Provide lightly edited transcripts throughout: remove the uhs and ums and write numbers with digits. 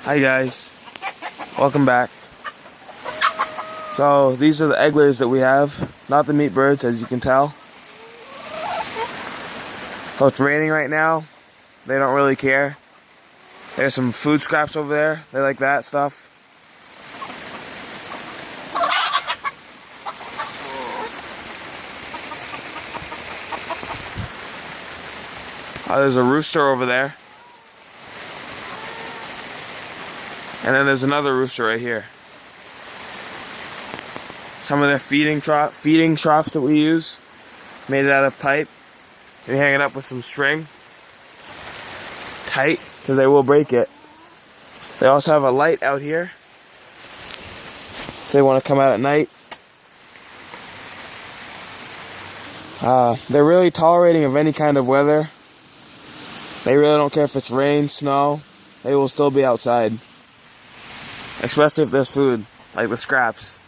Hi guys, welcome back. So these are the egglers that we have, not the meat birds, as you can tell. So it's raining right now. They don't really care. There's some food scraps over there. They like that stuff. There's a rooster over there. And then there's another rooster right here. Some of their feeding troughs that we use, made it out of pipe. We hang it up with some string, tight, because they will break it. They also have a light out here, if they want to come out at night. They're really tolerating of any kind of weather. They really don't care if it's rain, snow. They will still be outside. Especially if there's food, like the scraps.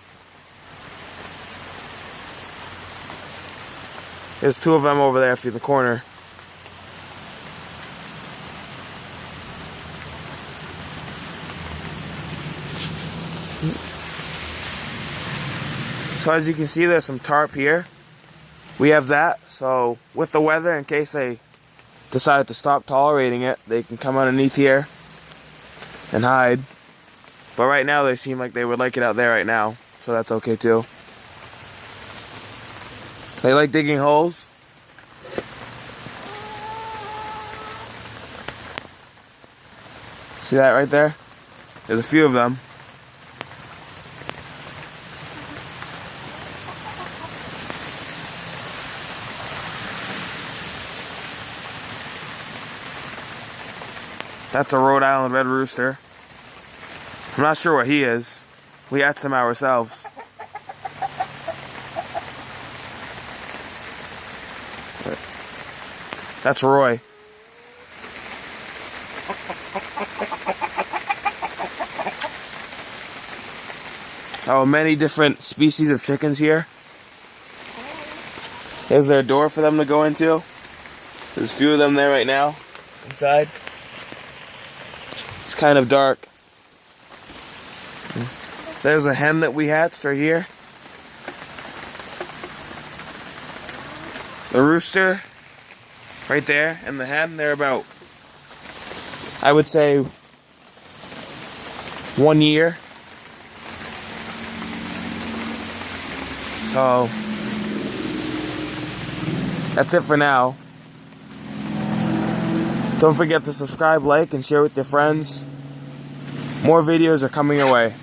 There's two of them over there in the corner. So as you can see, there's some tarp here. We have that, so with the weather, in case they decide to stop tolerating it, they can come underneath here and hide. But right now they seem like they would like it out there right now, so that's okay too. They like digging holes. See that right there? There's a few of them. That's a Rhode Island red rooster. I'm not sure what he is. We hatched him ourselves. That's Roy. Oh, many different species of chickens here. There's their door for them to go into. There's a few of them there right now, inside. It's kind of dark. There's a hen that we hatched right here. The rooster right there, and the hen, they're about, I would say, 1 year. So that's it for now. Don't forget to subscribe, like, and share with your friends. More videos are coming your way.